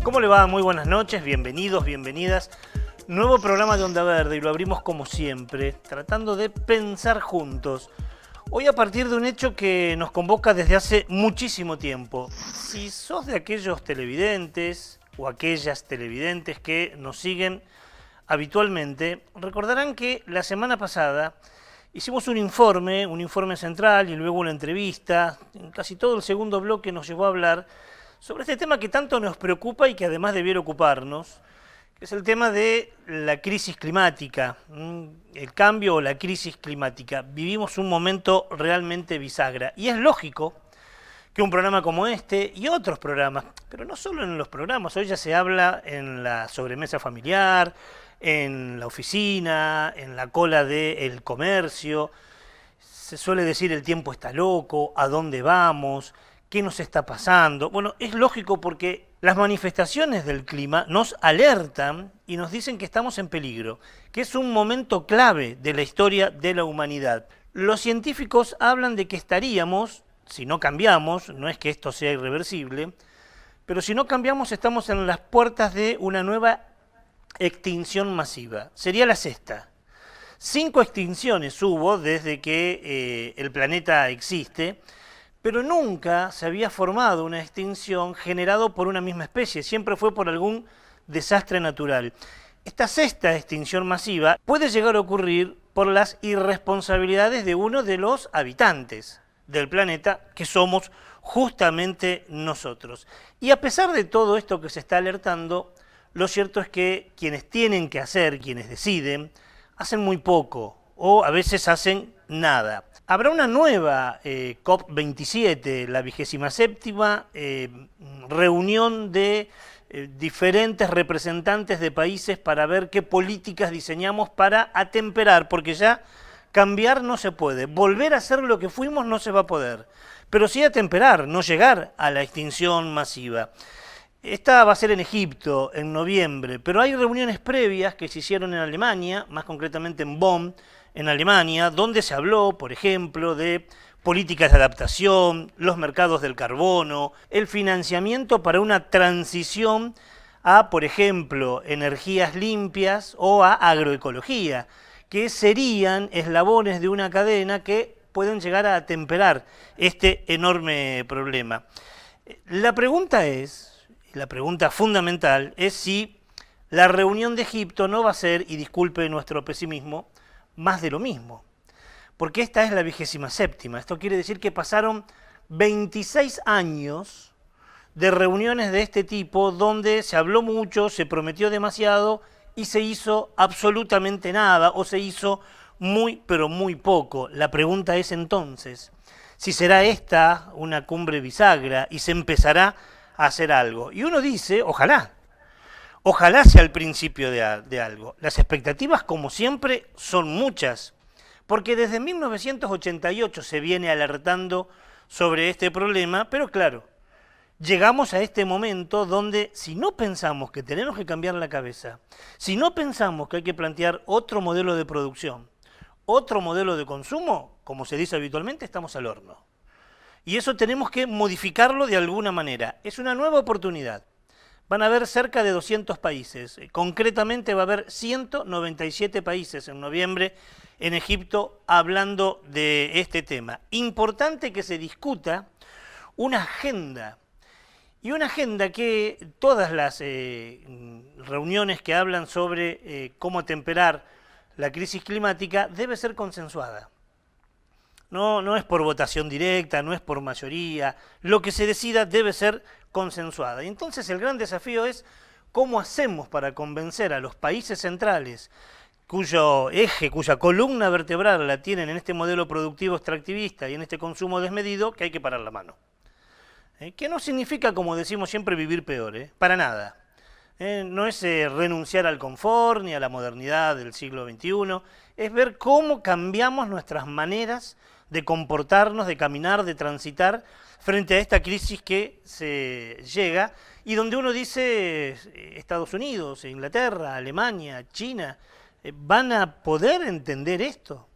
¿Cómo le va? Muy buenas noches, bienvenidos, bienvenidas. Nuevo programa de Onda Verde y lo abrimos como siempre, tratando de pensar juntos. Hoy a partir de un hecho que nos convoca desde hace muchísimo tiempo. Si sos de aquellos televidentes o aquellas televidentes que nos siguen habitualmente, recordarán que la semana pasada hicimos un informe central y luego una entrevista. En casi todo el segundo bloque nos llevó a hablar sobre este tema que tanto nos preocupa y que además debiera ocuparnos, que es el tema de la crisis climática, el cambio o la crisis climática. Vivimos un momento realmente bisagra y es lógico que un programa como este y otros programas, pero no solo en los programas, hoy ya se habla en la sobremesa familiar, en la oficina, en la cola del comercio, se suele decir el tiempo está loco, a dónde vamos, qué nos está pasando. Bueno, es lógico porque las manifestaciones del clima nos alertan y nos dicen que estamos en peligro, que es un momento clave de la historia de la humanidad. Los científicos hablan de que estaríamos, si no cambiamos, no es que esto sea irreversible, pero si no cambiamos estamos en las puertas de una nueva extinción masiva. Sería la sexta. 5 extinciones hubo desde que el planeta existe, pero nunca se había formado una extinción generada por una misma especie, siempre fue por algún desastre natural. Esta sexta extinción masiva puede llegar a ocurrir por las irresponsabilidades de uno de los habitantes del planeta, que somos justamente nosotros. Y a pesar de todo esto que se está alertando, lo cierto es que quienes tienen que hacer, quienes deciden, hacen muy poco o a veces hacen nada. Habrá una nueva COP27, la 27ª reunión de diferentes representantes de países para ver qué políticas diseñamos para atemperar, porque ya cambiar no se puede, volver a ser lo que fuimos no se va a poder, pero sí atemperar, no llegar a la extinción masiva. Esta va a ser en Egipto, en noviembre, pero hay reuniones previas que se hicieron en Alemania, más concretamente en Bonn, en Alemania, donde se habló, por ejemplo, de políticas de adaptación, los mercados del carbono, el financiamiento para una transición a, por ejemplo, energías limpias o a agroecología, que serían eslabones de una cadena que pueden llegar a atemperar este enorme problema. La pregunta fundamental es si la reunión de Egipto no va a ser, y disculpe nuestro pesimismo, más de lo mismo. Porque esta es la 27ª. Esto quiere decir que pasaron 26 años de reuniones de este tipo donde se habló mucho, se prometió demasiado y se hizo absolutamente nada o se hizo muy pero muy poco. La pregunta es entonces, si será esta una cumbre bisagra y se empezará a hacer algo. Y uno dice, ojalá sea el principio de algo. Las expectativas, como siempre, son muchas, porque desde 1988 se viene alertando sobre este problema, pero claro, llegamos a este momento donde si no pensamos que tenemos que cambiar la cabeza, si no pensamos que hay que plantear otro modelo de producción, otro modelo de consumo, como se dice habitualmente, estamos al horno. Y eso tenemos que modificarlo de alguna manera. Es una nueva oportunidad. Van a haber cerca de 200 países. Concretamente va a haber 197 países en noviembre en Egipto hablando de este tema. Importante que se discuta una agenda. Y una agenda que todas las reuniones que hablan sobre cómo atemperar la crisis climática debe ser consensuada. No es por votación directa, no es por mayoría. Lo que se decida debe ser consensuada. Y entonces el gran desafío es cómo hacemos para convencer a los países centrales cuyo eje, cuya columna vertebral la tienen en este modelo productivo extractivista y en este consumo desmedido, que hay que parar la mano. Que no significa, como decimos siempre, vivir peor, para nada. No es renunciar al confort ni a la modernidad del siglo XXI, es ver cómo cambiamos nuestras maneras de comportarnos, de caminar, de transitar frente a esta crisis que se llega y donde uno dice Estados Unidos, Inglaterra, Alemania, China, ¿van a poder entender esto?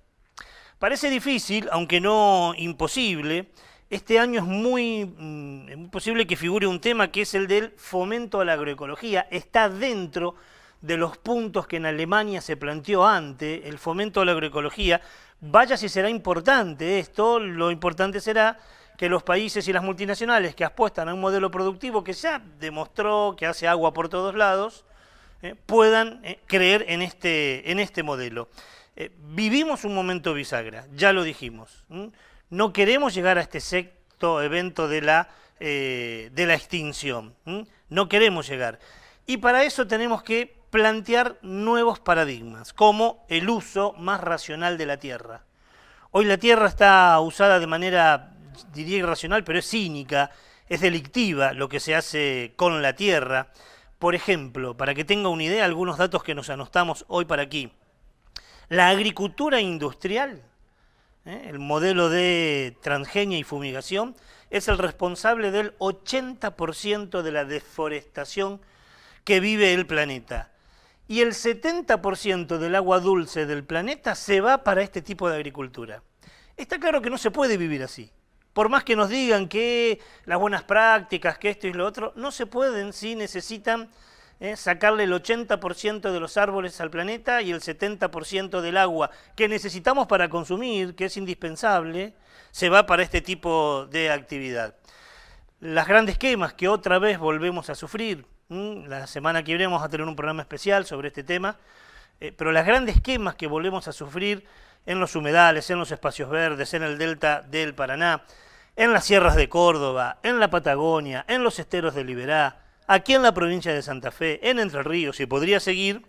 Parece difícil, aunque no imposible, Este año es muy posible que figure un tema que es el del fomento a la agroecología. Está dentro de los puntos que en Alemania se planteó antes, el fomento a la agroecología. Vaya si será importante esto, lo importante será que los países y las multinacionales que apuestan a un modelo productivo que ya demostró que hace agua por todos lados, puedan creer en este modelo. Vivimos un momento bisagra, ya lo dijimos. No queremos llegar a este sexto evento de la extinción. No queremos llegar. Y para eso tenemos que plantear nuevos paradigmas, como el uso más racional de la tierra. Hoy la tierra está usada de manera, diría irracional, pero es cínica, es delictiva lo que se hace con la tierra. Por ejemplo, para que tenga una idea, algunos datos que nos anotamos hoy para aquí. La agricultura industrial, el modelo de transgenia y fumigación, es el responsable del 80% de la deforestación que vive el planeta. Y el 70% del agua dulce del planeta se va para este tipo de agricultura. Está claro que no se puede vivir así. Por más que nos digan que las buenas prácticas, que esto y lo otro, no se pueden si necesitan sacarle el 80% de los árboles al planeta y el 70% del agua que necesitamos para consumir, que es indispensable, se va para este tipo de actividad. Las grandes quemas que otra vez volvemos a sufrir, la semana que viene vamos a tener un programa especial sobre este tema, pero las grandes quemas que volvemos a sufrir en los humedales, en los espacios verdes, en el delta del Paraná, en las sierras de Córdoba, en la Patagonia, en los esteros de Liberá, aquí en la provincia de Santa Fe, en Entre Ríos, y podría seguir,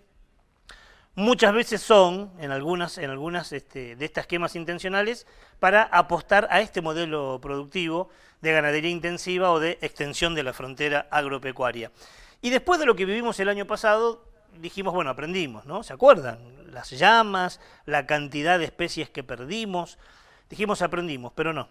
muchas veces son, en algunas de estas quemas intencionales, para apostar a este modelo productivo de ganadería intensiva o de extensión de la frontera agropecuaria. Y después de lo que vivimos el año pasado, dijimos, bueno, aprendimos, ¿no? ¿Se acuerdan? Las llamas, la cantidad de especies que perdimos, dijimos aprendimos, pero no.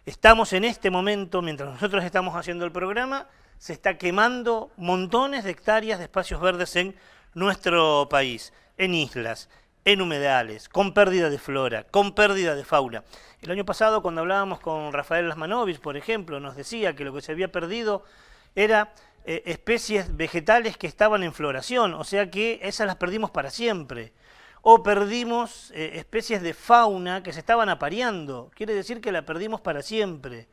Estamos en este momento, mientras nosotros estamos haciendo el programa, se está quemando montones de hectáreas de espacios verdes en nuestro país, en islas, en humedales, con pérdida de flora, con pérdida de fauna. El año pasado, cuando hablábamos con Rafael Lasmanovich, por ejemplo, nos decía que lo que se había perdido era especies vegetales que estaban en floración, o sea que esas las perdimos para siempre. O perdimos especies de fauna que se estaban apareando, quiere decir que la perdimos para siempre,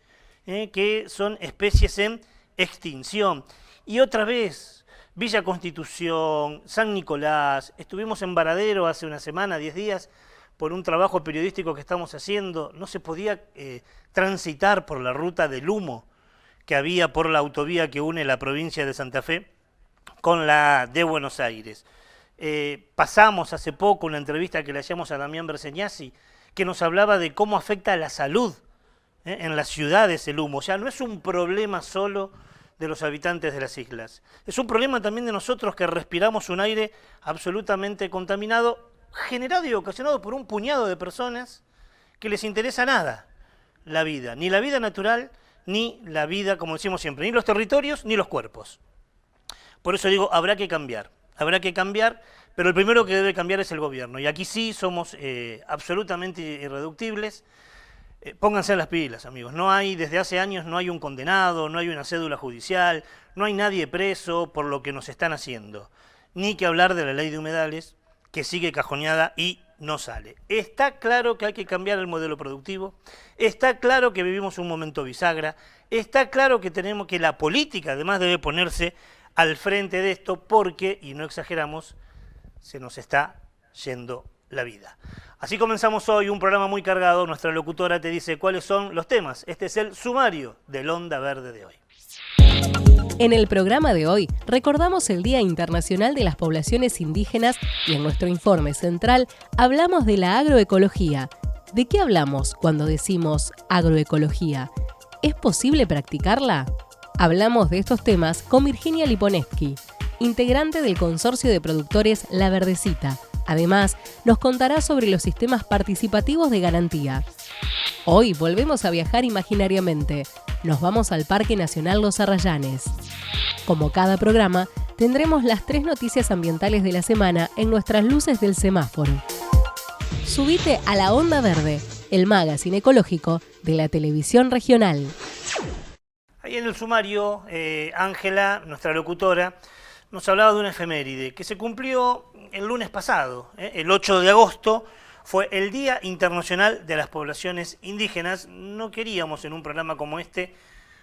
que son especies en extinción. Y otra vez, Villa Constitución, San Nicolás, estuvimos en Varadero hace una semana, 10 días, por un trabajo periodístico que estamos haciendo, no se podía transitar por la ruta del humo que había por la autovía que une la provincia de Santa Fe con la de Buenos Aires. Pasamos hace poco una entrevista que le hacíamos a Damián Berseñasi, que nos hablaba de cómo afecta a la salud en las ciudades el humo. O sea, no es un problema solo de los habitantes de las islas, es un problema también de nosotros que respiramos un aire absolutamente contaminado, generado y ocasionado por un puñado de personas que les interesa nada la vida, ni la vida natural, ni la vida, como decimos siempre, ni los territorios, ni los cuerpos. Por eso digo, habrá que cambiar, pero el primero que debe cambiar es el gobierno. Y aquí sí somos absolutamente irreductibles. Pónganse las pilas, amigos. Desde hace años no hay un condenado, no hay una cédula judicial, no hay nadie preso por lo que nos están haciendo. Ni que hablar de la ley de humedales, que sigue cajoneada y no sale. Está claro que hay que cambiar el modelo productivo, está claro que vivimos un momento bisagra, está claro que la política además debe ponerse al frente de esto porque, y no exageramos, se nos está yendo la vida. Así comenzamos hoy un programa muy cargado. Nuestra locutora te dice cuáles son los temas. Este es el sumario del Onda Verde de hoy. En el programa de hoy recordamos el Día Internacional de las Poblaciones Indígenas y en nuestro informe central hablamos de la agroecología. ¿De qué hablamos cuando decimos agroecología? ¿Es posible practicarla? Hablamos de estos temas con Virginia Liponeski, integrante del consorcio de productores La Verdecita. Además, nos contará sobre los sistemas participativos de garantía. Hoy volvemos a viajar imaginariamente. Nos vamos al Parque Nacional Los Arrayanes. Como cada programa, tendremos las 3 noticias ambientales de la semana en nuestras luces del semáforo. Subite a la Onda Verde, el magazine ecológico de la televisión regional. Ahí en el sumario, Ángela, nuestra locutora, nos hablaba de una efeméride que se cumplió el lunes pasado, el 8 de agosto, fue el Día Internacional de las Poblaciones Indígenas. No queríamos en un programa como este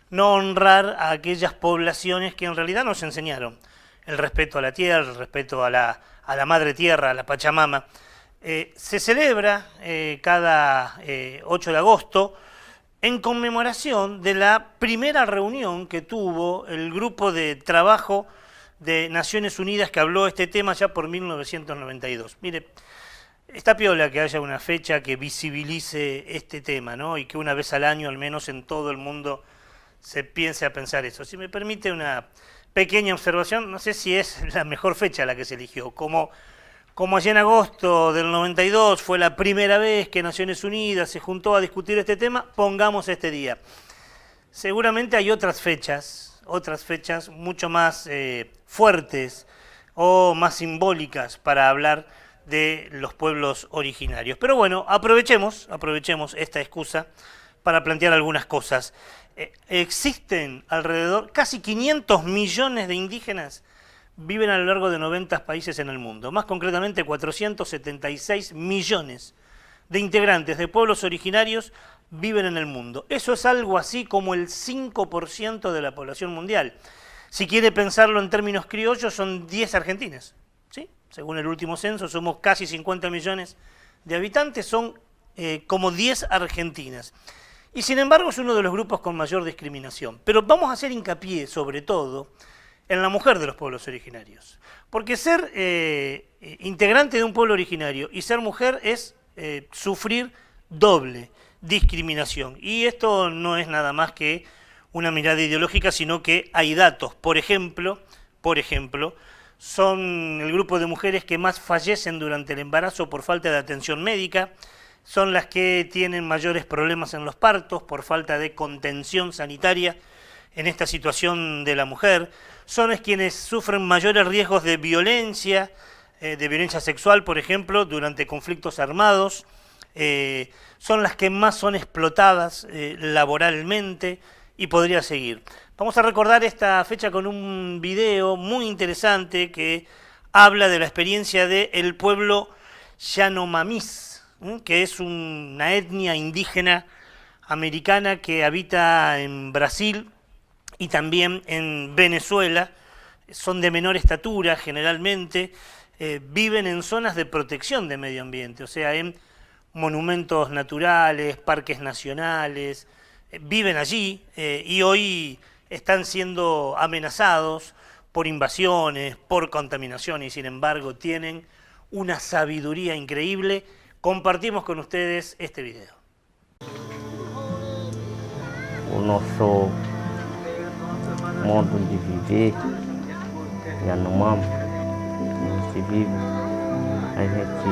no honrar a aquellas poblaciones que en realidad nos enseñaron el respeto a la tierra, el respeto a la madre tierra, a la Pachamama. Se celebra cada 8 de agosto en conmemoración de la primera reunión que tuvo el grupo de trabajo de Naciones Unidas que habló de este tema ya por 1992. Mire, está piola que haya una fecha que visibilice este tema, ¿no? Y que una vez al año, al menos en todo el mundo, se piense a pensar eso. Si me permite una pequeña observación, no sé si es la mejor fecha la que se eligió. Como allí en agosto del 92 fue la primera vez que Naciones Unidas se juntó a discutir este tema, pongamos este día. Seguramente hay otras fechas mucho más fuertes o más simbólicas para hablar de los pueblos originarios. Pero bueno, aprovechemos esta excusa para plantear algunas cosas. Existen alrededor, casi 500 millones de indígenas viven a lo largo de 90 países en el mundo. Más concretamente, 476 millones de integrantes de pueblos originarios viven en el mundo. Eso es algo así como el 5% de la población mundial. Si quiere pensarlo en términos criollos, son 10 Argentinas, ¿sí? Según el último censo, somos casi 50 millones de habitantes, son como 10 Argentinas. Y sin embargo es uno de los grupos con mayor discriminación. Pero vamos a hacer hincapié, sobre todo, en la mujer de los pueblos originarios. Porque ser integrante de un pueblo originario y ser mujer es sufrir doble discriminación. Y esto no es nada más que una mirada ideológica, sino que hay datos. Por ejemplo, son el grupo de mujeres que más fallecen durante el embarazo por falta de atención médica, son las que tienen mayores problemas en los partos por falta de contención sanitaria en esta situación de la mujer, son quienes sufren mayores riesgos de violencia sexual, por ejemplo, durante conflictos armados, son las que más son explotadas laboralmente y podría seguir. Vamos a recordar esta fecha con un video muy interesante que habla de la experiencia del pueblo Yanomamis, que es una etnia indígena americana que habita en Brasil y también en Venezuela. Son de menor estatura generalmente, viven en zonas de protección de medio ambiente, o sea, en monumentos naturales, parques nacionales, viven allí y hoy están siendo amenazados por invasiones, por contaminación y sin embargo tienen una sabiduría increíble. Compartimos con ustedes este video. O nosso modo de viver, Yanomami, a gente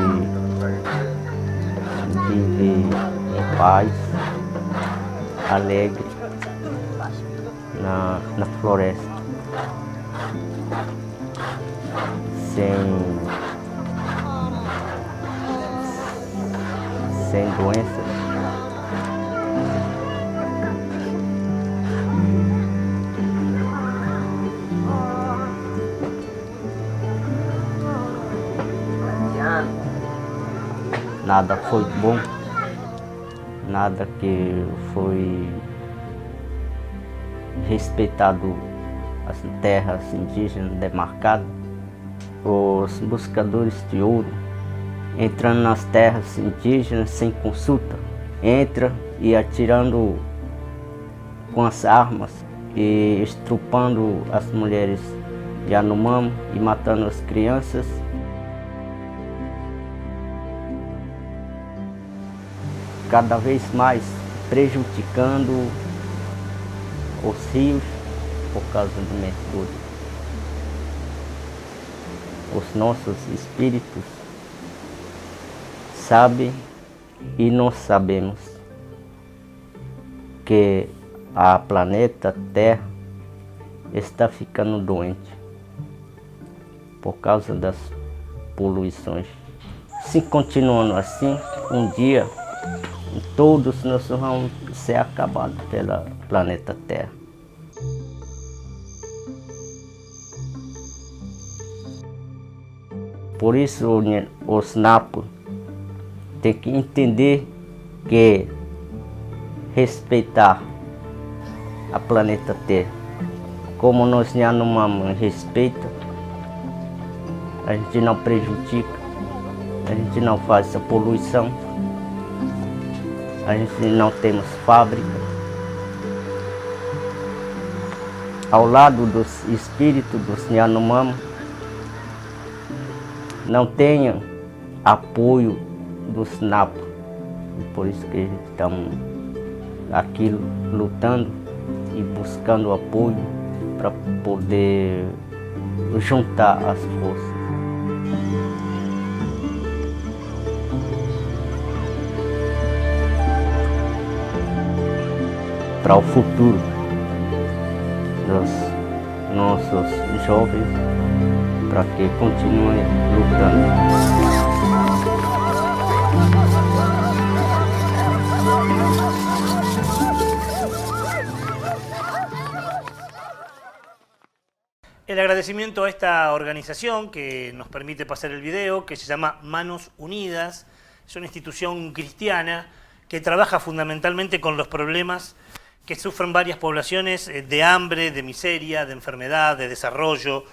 vive em paz, alegre, na floresta, sem doenças. Nada foi bom, nada que foi respeitado as terras indígenas demarcadas. Os buscadores de ouro entrando nas terras indígenas sem consulta, entra e atirando com as armas e estrupando as mulheres Yanomami e matando as crianças. Cada vez mais prejudicando os rios por causa do mercúrio. Os nossos espíritos sabem e nós sabemos que a planeta Terra está ficando doente por causa das poluições. Se continuando assim, um dia todos nós vamos ser acabados pelo planeta Terra. Por isso, os napos têm que entender que respeitar a planeta Terra. Como nós Yanomami respeita, a gente não prejudica, a gente não faz a poluição, a gente não temos fábrica. Ao lado dos espíritos dos Yanomami, não tenham apoio dos napos. Por isso que a gente está aqui lutando e buscando apoio para poder juntar as forças. Para o futuro dos nossos jovens, para que continuem lutando. El agradecimiento a esta organización que nos permite pasar el video, que se llama Manos Unidas. Es una institución cristiana que trabaja fundamentalmente con los problemas que sufren varias poblaciones de hambre, de miseria, de enfermedad, de desarrollo,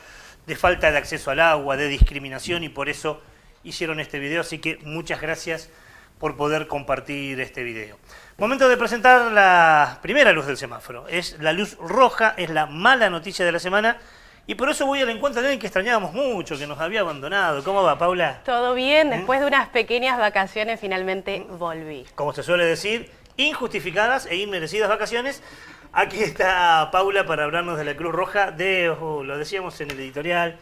de falta de acceso al agua, de discriminación, y por eso hicieron este video. Así que muchas gracias por poder compartir este video. Momento de presentar la primera luz del semáforo. Es la luz roja, es la mala noticia de la semana. Y por eso voy al encuentro de alguien que extrañábamos mucho, que nos había abandonado. ¿Cómo va, Paula? Todo bien, después de unas pequeñas vacaciones finalmente volví. Como se suele decir, injustificadas e inmerecidas vacaciones. Aquí está Paula para hablarnos de la Cruz Roja, lo decíamos en el editorial,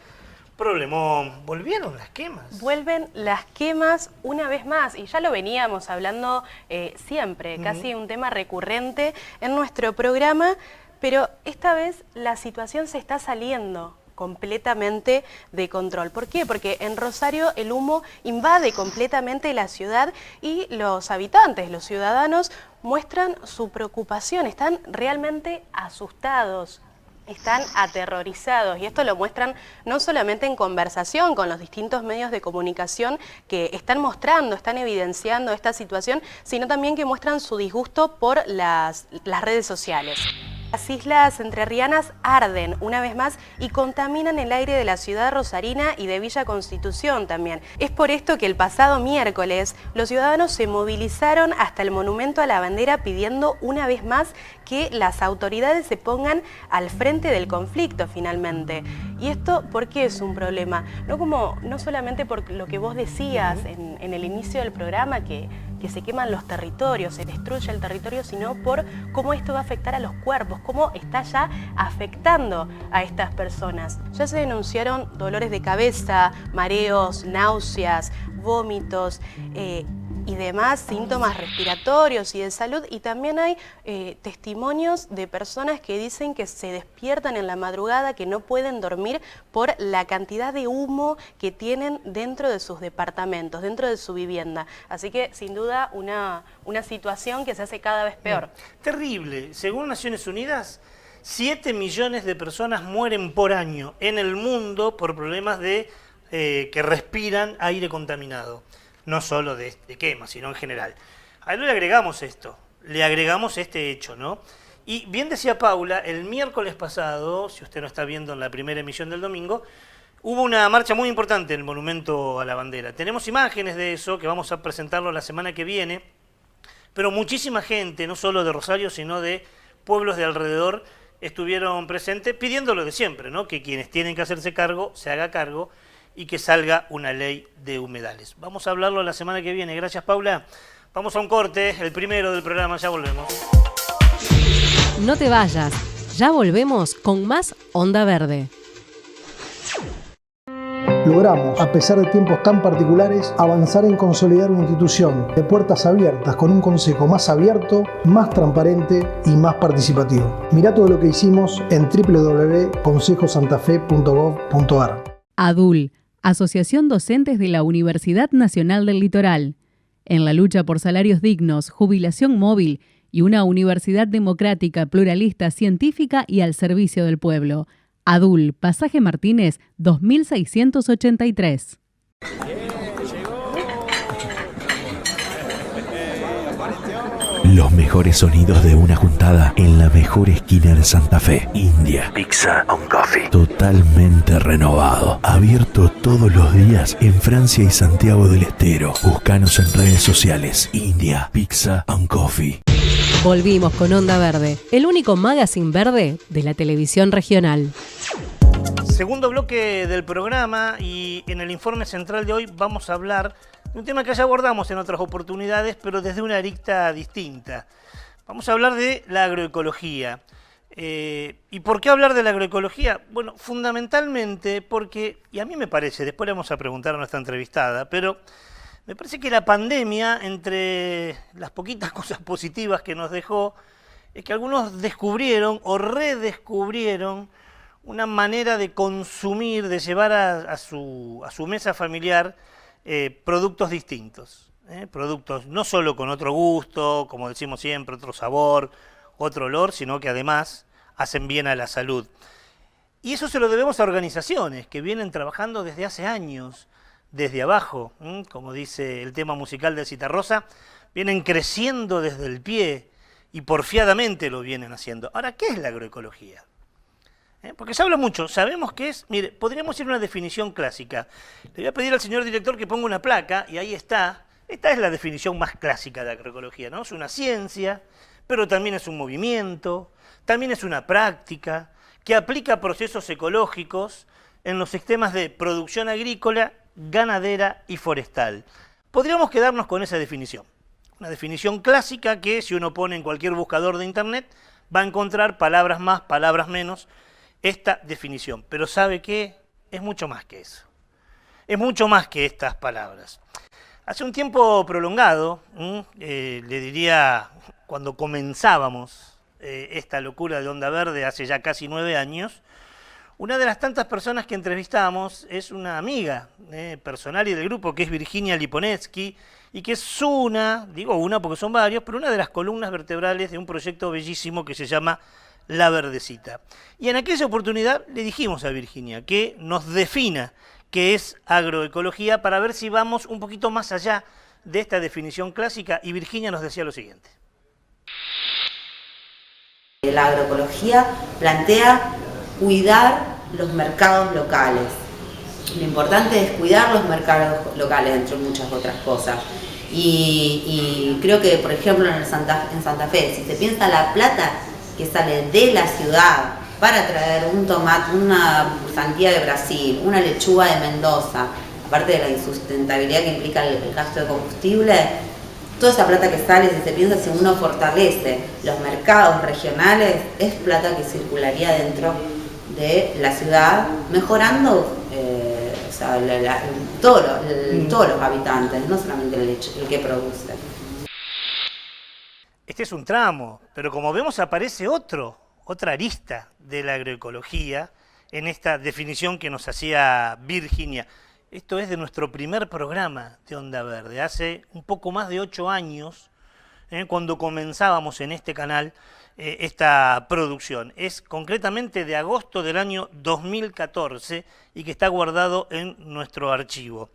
problemón. ¿Volvieron las quemas? Vuelven las quemas una vez más, y ya lo veníamos hablando siempre, casi un tema recurrente en nuestro programa. Pero esta vez la situación se está saliendo completamente de control. ¿Por qué? Porque en Rosario el humo invade completamente la ciudad y los habitantes, los ciudadanos, muestran su preocupación, están realmente asustados. Están aterrorizados, y esto lo muestran no solamente en conversación con los distintos medios de comunicación que están mostrando, están evidenciando esta situación, sino también que muestran su disgusto por las redes sociales. Las islas entrerrianas arden una vez más y contaminan el aire de la ciudad rosarina y de Villa Constitución también. Es por esto que el pasado miércoles los ciudadanos se movilizaron hasta el Monumento a la Bandera pidiendo una vez más que las autoridades se pongan al frente del conflicto finalmente. ¿Y esto por qué es un problema? No solamente por lo que vos decías en el inicio del programa, que se queman los territorios, se destruye el territorio, sino por cómo esto va a afectar a los cuerpos, cómo está ya afectando a estas personas. Ya se denunciaron dolores de cabeza, mareos, náuseas, vómitos y demás síntomas respiratorios y de salud, y también hay testimonios de personas que dicen que se despiertan en la madrugada, que no pueden dormir por la cantidad de humo que tienen dentro de sus departamentos, dentro de su vivienda. Así que sin duda una situación que se hace cada vez peor. Terrible. Según Naciones Unidas, 7 millones de personas mueren por año en el mundo por problemas de que respiran aire contaminado. No solo de quema, sino en general. A él le agregamos esto, le agregamos este hecho, ¿no? Y bien decía Paula, el miércoles pasado, si usted no está viendo en la primera emisión del domingo, hubo una marcha muy importante en el Monumento a la Bandera. Tenemos imágenes de eso, que vamos a presentarlo la semana que viene, pero muchísima gente, no solo de Rosario, sino de pueblos de alrededor, estuvieron presentes pidiendo lo de siempre, ¿no? Que quienes tienen que hacerse cargo, se haga cargo, y que salga una ley de humedales. Vamos a hablarlo la semana que viene. Gracias, Paula. Vamos a un corte, el primero del programa, ya volvemos. No te vayas, ya volvemos con más Onda Verde. Logramos, a pesar de tiempos tan particulares, avanzar en consolidar una institución de puertas abiertas con un consejo más abierto, más transparente y más participativo. Mirá todo lo que hicimos en www.consejosantafe.gov.ar. ADUL, Asociación Docentes de la Universidad Nacional del Litoral. en la lucha por salarios dignos, jubilación móvil y una universidad democrática, pluralista, científica y al servicio del pueblo. ADUL, Pasaje Martínez, 2683. Los mejores sonidos de una juntada en la mejor esquina de Santa Fe. India Pizza and Coffee. Totalmente renovado. Abierto todos los días en Francia y Santiago del Estero. Búscanos en redes sociales. India Pizza and Coffee. Volvimos con Onda Verde, el único magazine verde de la televisión regional. Segundo bloque del programa, y en el informe central de hoy vamos a hablar de un tema que ya abordamos en otras oportunidades, pero desde una arista distinta. Vamos a hablar de la agroecología. ¿Y por qué hablar de la agroecología? Bueno, fundamentalmente porque, y a mí me parece, después le vamos a preguntar a nuestra entrevistada, pero me parece que la pandemia, entre las poquitas cosas positivas que nos dejó, es que algunos descubrieron o redescubrieron una manera de consumir, de llevar a su mesa familiar productos distintos. Productos no solo con otro gusto, como decimos siempre, otro sabor, otro olor, sino que además hacen bien a la salud. Y eso se lo debemos a organizaciones que vienen trabajando desde hace años, desde abajo, como dice el tema musical de Citarrosa, vienen creciendo desde el pie y porfiadamente lo vienen haciendo. Ahora, ¿qué es la agroecología? Porque se habla mucho, sabemos que es, mire, podríamos ir a una definición clásica. Le voy a pedir al señor director que ponga una placa, y ahí está. Esta es la definición más clásica de agroecología, ¿no? Es una ciencia, pero también es un movimiento, también es una práctica que aplica procesos ecológicos en los sistemas de producción agrícola, ganadera y forestal. Podríamos quedarnos con esa definición. Una definición clásica que, si uno pone en cualquier buscador de internet, va a encontrar palabras más, palabras menos, esta definición. Pero ¿sabe qué? Es mucho más que eso. Es mucho más que estas palabras. Hace un tiempo prolongado, le diría cuando comenzábamos esta locura de Onda Verde hace ya casi 9 años, una de las tantas personas que entrevistamos es una amiga personal y del grupo, que es Virginia Liponetsky, y que es digo una porque son varios, pero una de las columnas vertebrales de un proyecto bellísimo que se llama La Verdecita. Y en aquella oportunidad le dijimos a Virginia que nos defina qué es agroecología para ver si vamos un poquito más allá de esta definición clásica, y Virginia nos decía lo siguiente. La agroecología plantea cuidar los mercados locales. Lo importante es cuidar los mercados locales, entre muchas otras cosas. Y creo que, por ejemplo, en Santa Fe, si se piensa la plata que sale de la ciudad para traer un tomate, una sandía de Brasil, una lechuga de Mendoza, aparte de la insustentabilidad que implica el gasto de combustible, toda esa plata que sale, si se piensa, si uno fortalece los mercados regionales, es plata que circularía dentro de la ciudad, mejorando todos los habitantes, no solamente el que produce. Este es un tramo, pero como vemos aparece otra arista de la agroecología en esta definición que nos hacía Virginia. Esto es de nuestro primer programa de Onda Verde, hace un poco más de 8 años, cuando comenzábamos en este canal esta producción. Es concretamente de agosto del año 2014 y que está guardado en nuestro archivo.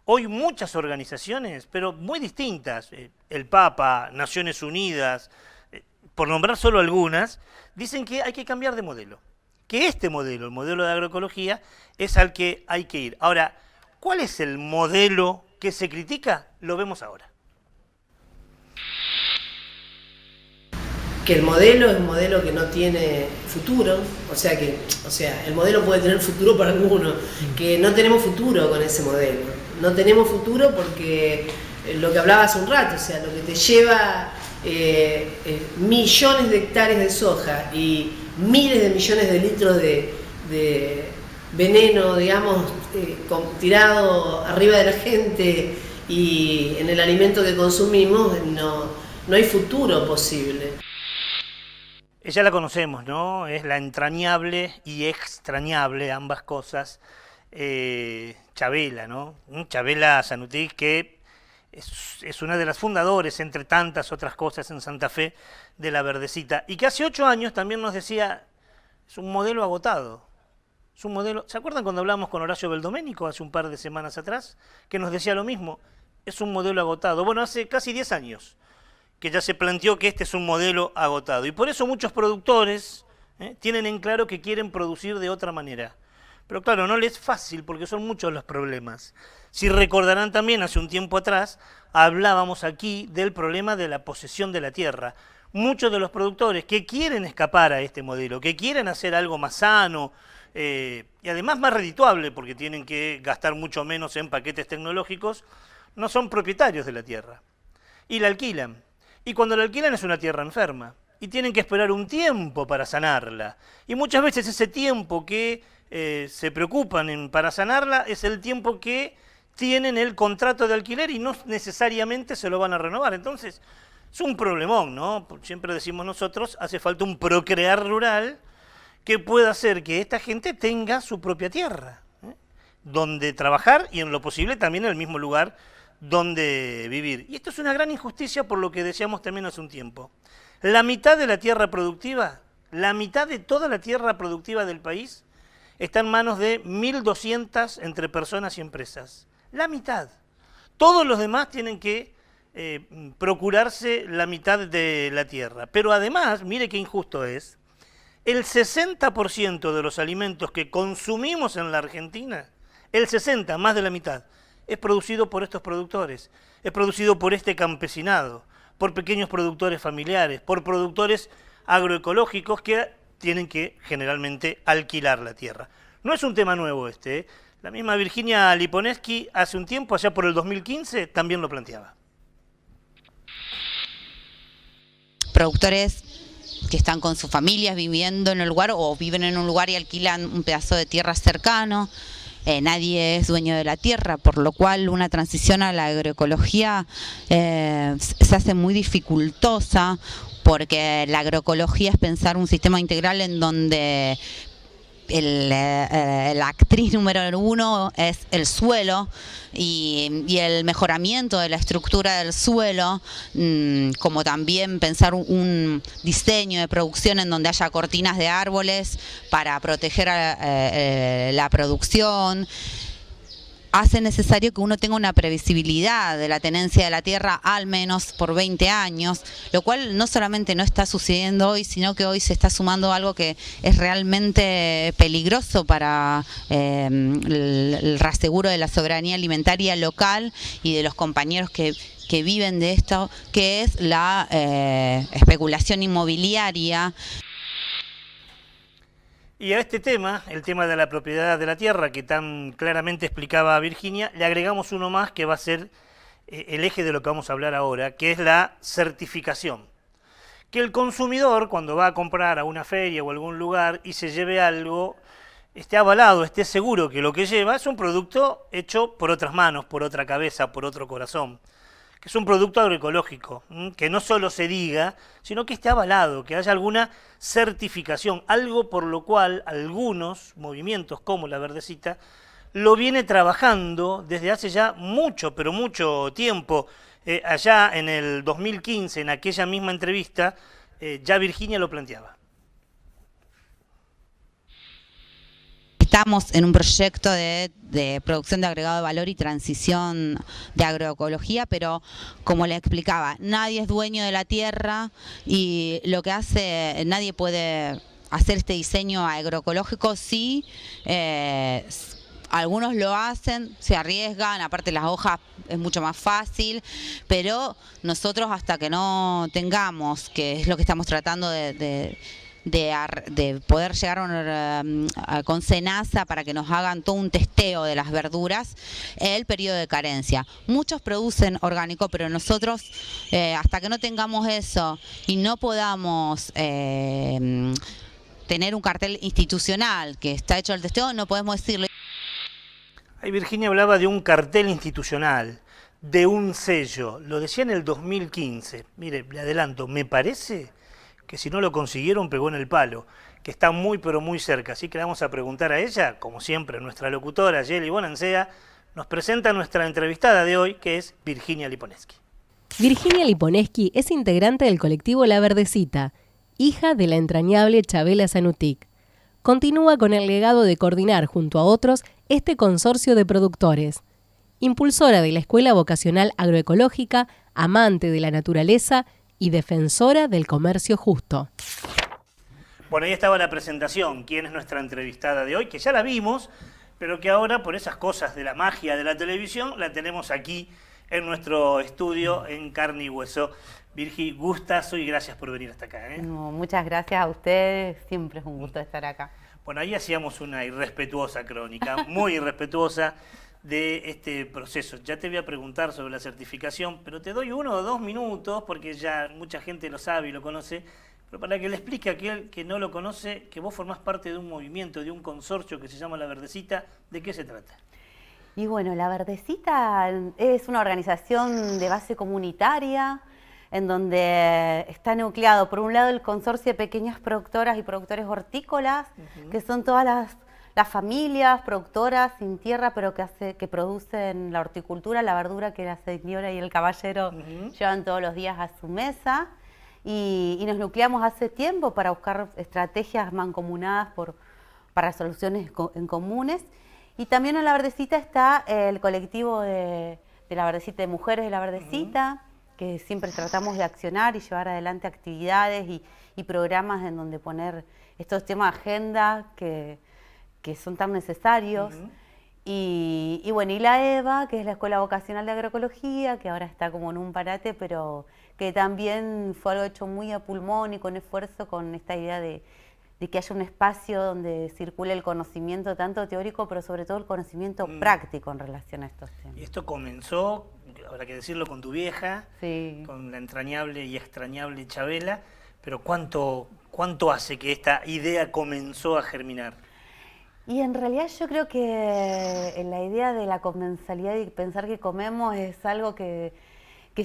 Hoy muchas organizaciones, pero muy distintas, el Papa, Naciones Unidas, por nombrar solo algunas, dicen que hay que cambiar de modelo. Que este modelo, el modelo de agroecología, es al que hay que ir. Ahora, ¿cuál es el modelo que se critica? Lo vemos ahora. Que el modelo es un modelo que no tiene futuro, o sea, el modelo puede tener futuro para algunos, que no tenemos futuro con ese modelo. No tenemos futuro porque lo que hablaba hace un rato, o sea, lo que te lleva millones de hectáreas de soja y miles de millones de litros de veneno, digamos, tirado arriba de la gente y en el alimento que consumimos, no hay futuro posible. Ella la conocemos, ¿no? Es la entrañable y extrañable, ambas cosas, Chabela, ¿no? Chabela Zanutic, que es una de las fundadoras, entre tantas otras cosas en Santa Fe, de La Verdecita, y que hace 8 años también nos decía, es un modelo agotado. Es un modelo, ¿se acuerdan cuando hablamos con Horacio Beldoménico hace un par de semanas atrás? Que nos decía lo mismo, es un modelo agotado. Bueno, hace casi 10 años que ya se planteó que este es un modelo agotado. Y por eso muchos productores tienen en claro que quieren producir de otra manera. Pero claro, no les es fácil porque son muchos los problemas. Si recordarán también, hace un tiempo atrás, hablábamos aquí del problema de la posesión de la tierra. Muchos de los productores que quieren escapar a este modelo, que quieren hacer algo más sano, y además más redituable, porque tienen que gastar mucho menos en paquetes tecnológicos, no son propietarios de la tierra. Y la alquilan. Y cuando la alquilan es una tierra enferma. Y tienen que esperar un tiempo para sanarla. Y muchas veces ese tiempo que se preocupan para sanarla es el tiempo que tienen el contrato de alquiler y no necesariamente se lo van a renovar. Entonces, es un problemón, ¿no? Siempre decimos nosotros, hace falta un procrear rural que pueda hacer que esta gente tenga su propia tierra, donde trabajar y en lo posible también en el mismo lugar donde vivir. Y esto es una gran injusticia por lo que decíamos también hace un tiempo. La mitad de la tierra productiva, la mitad de toda la tierra productiva del país está en manos de 1.200 entre personas y empresas. La mitad. Todos los demás tienen que procurarse la mitad de la tierra. Pero además, mire qué injusto es, el 60% de los alimentos que consumimos en la Argentina, el 60%, más de la mitad, es producido por estos productores, es producido por este campesinado, por pequeños productores familiares, por productores agroecológicos que tienen que generalmente alquilar la tierra. No es un tema nuevo este, ¿eh? La misma Virginia Liponeski hace un tiempo, allá por el 2015, también lo planteaba. Productores que están con sus familias viviendo en el lugar o viven en un lugar y alquilan un pedazo de tierra cercano. Nadie es dueño de la tierra, por lo cual una transición a la agroecología se hace muy dificultosa, porque la agroecología es pensar un sistema integral en donde la actriz número 1 es el suelo y el mejoramiento de la estructura del suelo, como también pensar un diseño de producción en donde haya cortinas de árboles para proteger la producción, hace necesario que uno tenga una previsibilidad de la tenencia de la tierra al menos por 20 años, lo cual no solamente no está sucediendo hoy, sino que hoy se está sumando algo que es realmente peligroso para el reaseguro de la soberanía alimentaria local y de los compañeros que viven de esto, que es la especulación inmobiliaria. Y a este tema, el tema de la propiedad de la tierra, que tan claramente explicaba Virginia, le agregamos uno más que va a ser el eje de lo que vamos a hablar ahora, que es la certificación. Que el consumidor, cuando va a comprar a una feria o algún lugar y se lleve algo, esté avalado, esté seguro que lo que lleva es un producto hecho por otras manos, por otra cabeza, por otro corazón. Que es un producto agroecológico, que no solo se diga, sino que esté avalado, que haya alguna certificación, algo por lo cual algunos movimientos como La Verdecita lo viene trabajando desde hace ya mucho, pero mucho tiempo. Allá en el 2015, en aquella misma entrevista, ya Virginia lo planteaba. Estamos en un proyecto de producción de agregado de valor y transición de agroecología, pero como le explicaba, nadie es dueño de la tierra y lo que hace, nadie puede hacer este diseño agroecológico si algunos lo hacen, se arriesgan, aparte las hojas es mucho más fácil, pero nosotros hasta que no tengamos, que es lo que estamos tratando de poder llegar con SENASA para que nos hagan todo un testeo de las verduras, el periodo de carencia. Muchos producen orgánico, pero nosotros hasta que no tengamos eso y no podamos tener un cartel institucional que está hecho el testeo, no podemos decirle. Ahí Virginia hablaba de un cartel institucional, de un sello, lo decía en el 2015. Mire, le adelanto, me parece que si no lo consiguieron pegó en el palo, que está muy pero muy cerca. Así que le vamos a preguntar a ella, como siempre, nuestra locutora Yeli Bonancea, Nos presenta nuestra entrevistada de hoy, que es Virginia Liponeski. Virginia Liponeski es integrante del colectivo La Verdecita, hija de la entrañable Chabela Zanutic. Continúa con el legado de coordinar junto a otros este consorcio de productores. Impulsora de la Escuela Vocacional Agroecológica, amante de la naturaleza y defensora del comercio justo. Bueno, ahí estaba la presentación, quién es nuestra entrevistada de hoy, que ya la vimos, pero que ahora por esas cosas de la magia de la televisión la tenemos aquí en nuestro estudio en carne y hueso. Virgi, gustazo y gracias por venir hasta acá. No, muchas gracias a ustedes, siempre es un gusto estar acá. Bueno, ahí hacíamos una irrespetuosa crónica, muy irrespetuosa de este proceso. Ya te voy a preguntar sobre la certificación, pero te doy 1 o 2 minutos, porque ya mucha gente lo sabe y lo conoce, pero para que le explique a aquel que no lo conoce, que vos formás parte de un movimiento, de un consorcio que se llama La Verdecita, ¿de qué se trata? Y bueno, La Verdecita es una organización de base comunitaria, en donde está nucleado, por un lado, el consorcio de pequeñas productoras y productores hortícolas, que son todas las familias productoras sin tierra, pero que producen la horticultura, la verdura que la señora y el caballero llevan todos los días a su mesa. Y nos nucleamos hace tiempo para buscar estrategias mancomunadas para soluciones en comunes. Y también en La Verdecita está el colectivo de La Verdecita, de mujeres de La Verdecita, que siempre tratamos de accionar y llevar adelante actividades y programas en donde poner estos temas de agenda que son tan necesarios. Y bueno, y la EVA, que es la Escuela Vocacional de Agroecología, que ahora está como en un parate, pero que también fue algo hecho muy a pulmón y con esfuerzo, con esta idea de que haya un espacio donde circule el conocimiento, tanto teórico, pero sobre todo el conocimiento práctico en relación a estos temas. Y esto comenzó, habrá que decirlo, con tu vieja, sí, con la entrañable y extrañable Chabela, pero ¿cuánto hace que esta idea comenzó a germinar? Y en realidad yo creo que la idea de la comensalidad y pensar que comemos es algo que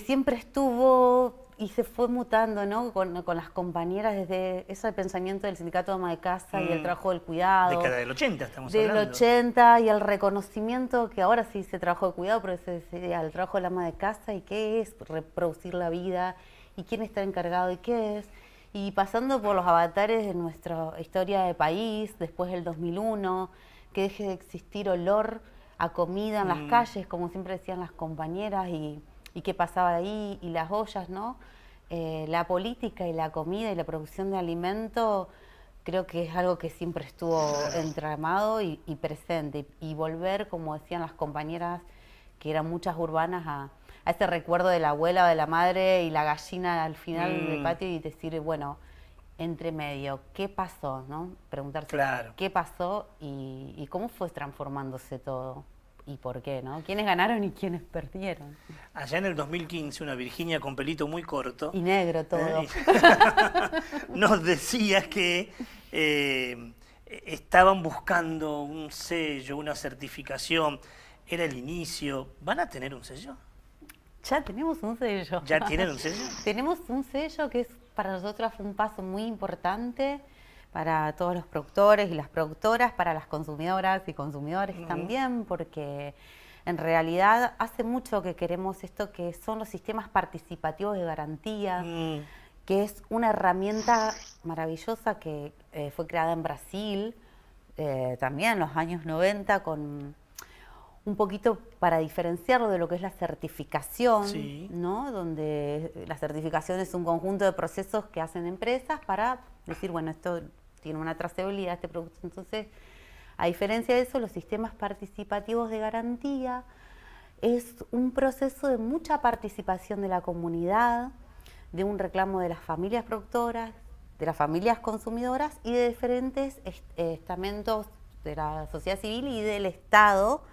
siempre estuvo y se fue mutando, ¿no? Con las compañeras, desde ese pensamiento del sindicato de ama de casa y el trabajo del cuidado. Década del 80 estamos hablando. Del 80 y el reconocimiento que ahora sí se trabajo de cuidado, pero el trabajo del ama de casa y qué es reproducir la vida y quién está encargado y qué es. Y pasando por los avatares de nuestra historia de país, después del 2001, que deje de existir olor a comida en las calles, como siempre decían las compañeras, y qué pasaba ahí, y las ollas, ¿no? La política y la comida y la producción de alimento creo que es algo que siempre estuvo entramado y presente. Y volver, como decían las compañeras, que eran muchas urbanas, a ese recuerdo de la abuela o de la madre y la gallina al final del patio y decir, bueno, entre medio, ¿qué pasó? ¿No? Preguntarse qué pasó y cómo fue transformándose todo. ¿Y por qué, no? ¿Quiénes ganaron y quiénes perdieron? Allá en el 2015, una Virginia con pelito muy corto. Y negro todo. Nos decías que estaban buscando un sello, una certificación. Era el inicio. ¿Van a tener un sello? Ya tenemos un sello. ¿Ya tienen un sello? Tenemos un sello que para nosotros fue un paso muy importante, para todos los productores y las productoras, para las consumidoras y consumidores también, porque en realidad hace mucho que queremos esto que son los sistemas participativos de garantía, que es una herramienta maravillosa que fue creada en Brasil, también en los años 90, con un poquito para diferenciarlo de lo que es la certificación, ¿no? Donde la certificación es un conjunto de procesos que hacen empresas para decir, bueno, esto tiene una trazabilidad, este producto. Entonces, a diferencia de eso, los sistemas participativos de garantía es un proceso de mucha participación de la comunidad, de un reclamo de las familias productoras, de las familias consumidoras y de diferentes estamentos de la sociedad civil y del Estado,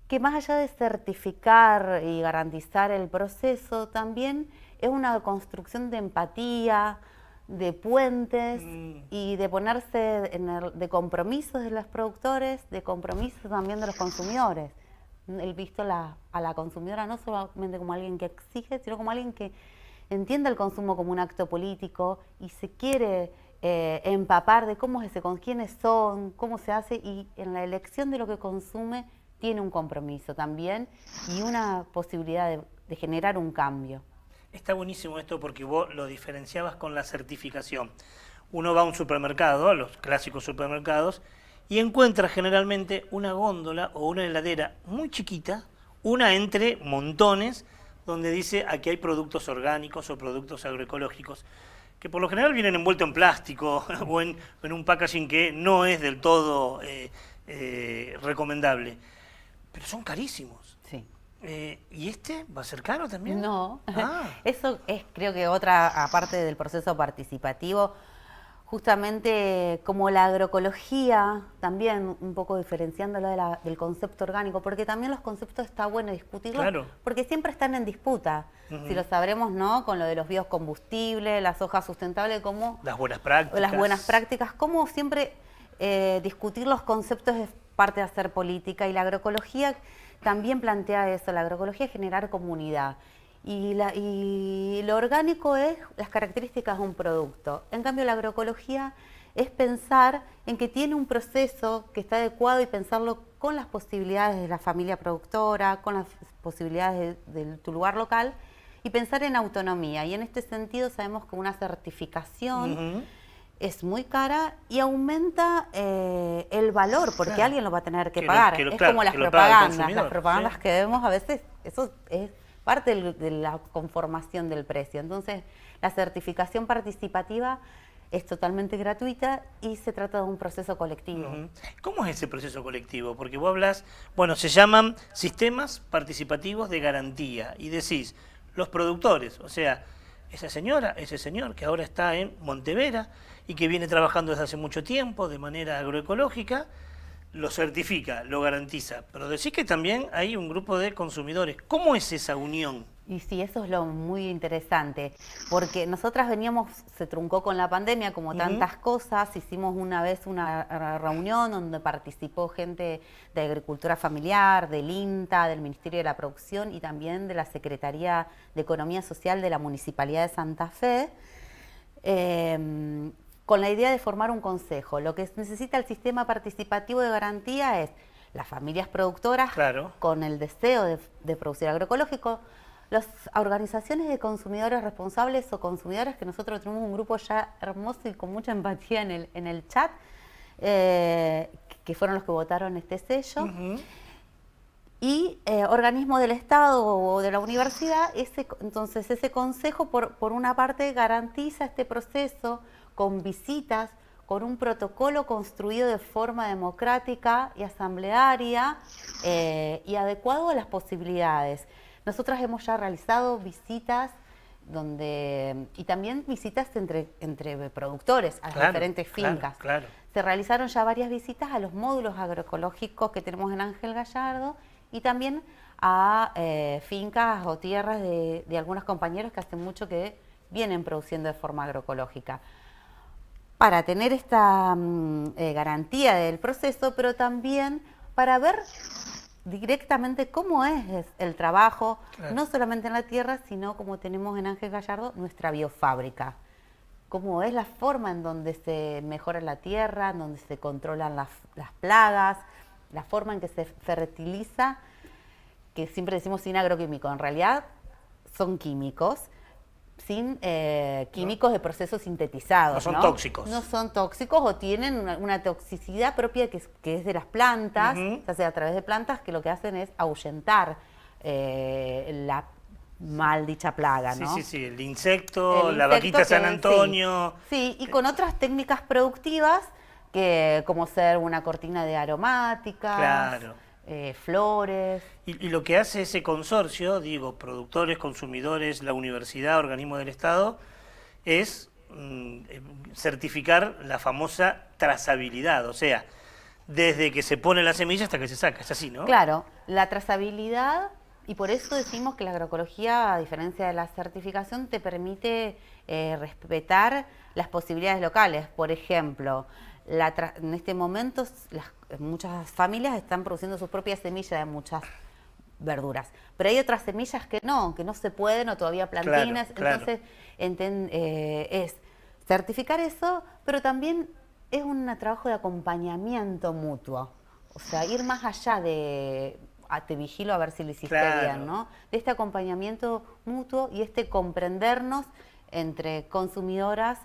que más allá de certificar y garantizar el proceso, también es una construcción de empatía, de puentes y de ponerse de compromisos de los productores, de compromisos también de los consumidores. El visto a la consumidora no solamente como alguien que exige, sino como alguien que entiende el consumo como un acto político y se quiere empapar de cómo es quiénes son, cómo se hace, y en la elección de lo que consume tiene un compromiso también y una posibilidad de generar un cambio. Está buenísimo esto porque vos lo diferenciabas con la certificación. Uno va a un supermercado, a los clásicos supermercados, y encuentra generalmente una góndola o una heladera muy chiquita, una entre montones, donde dice aquí hay productos orgánicos o productos agroecológicos, que por lo general vienen envueltos en plástico o en un packaging que no es del todo recomendable. Pero son carísimos. Sí. ¿Y este va a ser caro también? No, Ah. eso es creo que otra, aparte del proceso participativo, justamente como la agroecología, también un poco diferenciándola del concepto orgánico, porque también los conceptos está bueno discutirlos, Claro. porque siempre están en disputa. Ujú. Si lo sabremos, ¿no? Con lo de los biocombustibles, las hojas sustentables, como Las buenas prácticas. las buenas prácticas, como siempre discutir los conceptos es parte de hacer política, y la agroecología también plantea eso. La agroecología es generar comunidad. Y lo orgánico es las características de un producto. En cambio, la agroecología es pensar en que tiene un proceso que está adecuado y pensarlo con las posibilidades de la familia productora, con las posibilidades de tu lugar local, y pensar en autonomía. Y en este sentido sabemos que una certificación es muy cara y aumenta el valor, porque Claro. alguien lo va a tener que Que pagar. lo- Es claro, como las que lo paga el propagandas. consumidor, Las propagandas sí. que vemos a veces, eso es parte de la conformación del precio. Entonces, la certificación participativa es totalmente gratuita y se trata de un proceso colectivo. Ujú. ¿Cómo es ese proceso colectivo? Porque vos hablas, bueno, se llaman sistemas participativos de garantía y decís, los productores, o sea, esa señora, ese señor que ahora está en Montevera y que viene trabajando desde hace mucho tiempo de manera agroecológica, lo certifica, lo garantiza, pero decís que también hay un grupo de consumidores. ¿Cómo es esa unión? Y sí, eso es lo muy interesante, porque nosotras veníamos, se truncó con la pandemia como tantas cosas, hicimos una vez una reunión donde participó gente de Agricultura Familiar, del INTA, del Ministerio de la Producción y también de la Secretaría de Economía Social de la Municipalidad de Santa Fe, con la idea de formar un consejo. Lo que necesita el sistema participativo de garantía es las familias productoras Claro. con el deseo de producir agroecológico, las organizaciones de consumidores responsables o consumidores, que nosotros tenemos un grupo ya hermoso y con mucha empatía en el chat, que fueron los que votaron este sello, y organismos del Estado o de la universidad. Entonces ese consejo por una parte garantiza este proceso con visitas, con un protocolo construido de forma democrática y asamblearia y adecuado a las posibilidades. Nosotras hemos ya realizado visitas y también visitas entre productores a las diferentes fincas. Claro. Se realizaron ya varias visitas a los módulos agroecológicos que tenemos en Ángel Gallardo y también a fincas o tierras de algunos compañeros que hace mucho que vienen produciendo de forma agroecológica. Para tener esta garantía del proceso, pero también para ver directamente cómo es el trabajo, no solamente en la tierra, sino como tenemos en Ángel Gallardo, nuestra biofábrica. Cómo es la forma en donde se mejora la tierra, en donde se controlan las plagas, la forma en que se fertiliza, que siempre decimos sin agroquímico, en realidad son químicos, sin químicos de procesos sintetizados. No son tóxicos. No son tóxicos o tienen una toxicidad propia que es de las plantas, o sea, a través de plantas que lo que hacen es ahuyentar la mal dicha plaga, ¿no? Sí, el insecto, la vaquita San Antonio. Sí, y con otras técnicas productivas como ser una cortina de aromáticas, Claro. Flores. Y lo que hace ese consorcio, digo, productores, consumidores, la universidad, organismos del Estado, es certificar la famosa trazabilidad, o sea, desde que se pone la semilla hasta que se saca, es así, ¿no? Claro, la trazabilidad, y por eso decimos que la agroecología, a diferencia de la certificación, te permite respetar las posibilidades locales. Por ejemplo, en este momento muchas familias están produciendo sus propias semillas de muchas verduras, pero hay otras semillas que no se pueden o todavía plantinas. Claro. Entonces es certificar eso, pero también es un trabajo de acompañamiento mutuo. o sea, ir más allá de te vigilo a ver si lo hiciste bien, ¿no? De este acompañamiento mutuo y comprendernos entre consumidoras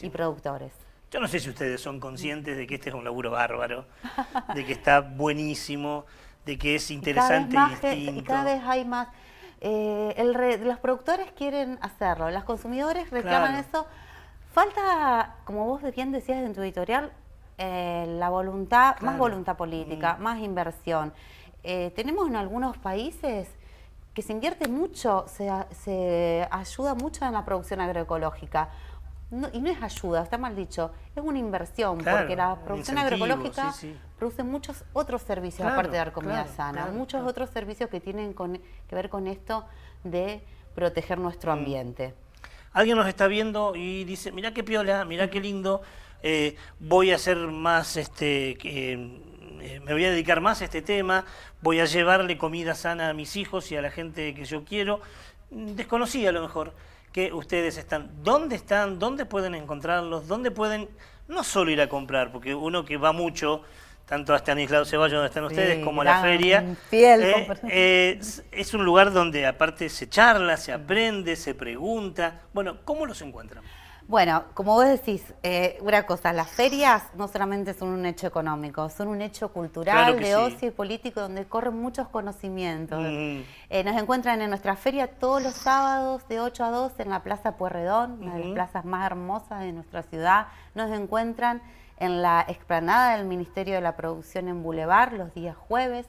y productores. Yo no sé si ustedes son conscientes de que este es un laburo bárbaro, de que está buenísimo, de que es interesante y distinto. Y cada vez hay más. Los productores quieren hacerlo, los consumidores reclaman eso. Falta, como vos bien decías en tu editorial, la voluntad, más voluntad política, más inversión. Tenemos en algunos países que se invierte mucho, se ayuda mucho en la producción agroecológica. Y no es ayuda, está mal dicho, es una inversión, porque la producción agroecológica produce muchos otros servicios, aparte de dar comida sana, muchos otros servicios que tienen que ver con esto de proteger nuestro ambiente. Alguien nos está viendo y dice, mirá qué piola, mirá qué lindo, voy a hacer más, me voy a dedicar más a este tema, voy a llevarle comida sana a mis hijos y a la gente que yo quiero. Desconocía a lo mejor que ustedes están, dónde pueden encontrarlos, dónde pueden no solo ir a comprar, porque uno que va mucho, tanto a Stanislao Ceballos donde están ustedes, como a la feria, es un lugar donde aparte se charla, se aprende, se pregunta. Bueno, ¿cómo los encuentran? Bueno, como vos decís, una cosa, las ferias no solamente son un hecho económico, son un hecho cultural, de ocio y político, donde corren muchos conocimientos. Nos encuentran en nuestra feria todos los sábados de 8 a 2 en la Plaza Pueyrredón, una de las plazas más hermosas de nuestra ciudad. Nos encuentran en la explanada del Ministerio de la Producción en Boulevard los días jueves.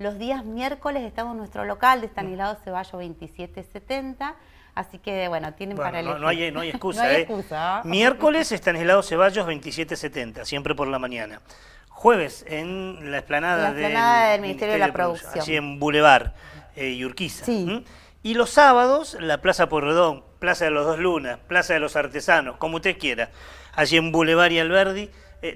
Los días miércoles estamos en nuestro local de Stanislao Ceballos 2770. Así que, bueno, tienen para elegir. No hay excusa, no hay excusa. Miércoles, Stanislao Ceballos 2770, siempre por la mañana. Jueves, en la explanada del Ministerio de la Producción. Allí en Boulevard y Urquiza. Y los sábados, la Plaza Pueyrredón, Plaza de los Dos Lunas, Plaza de los Artesanos, como usted quiera. Allí en Boulevard y Alberdi,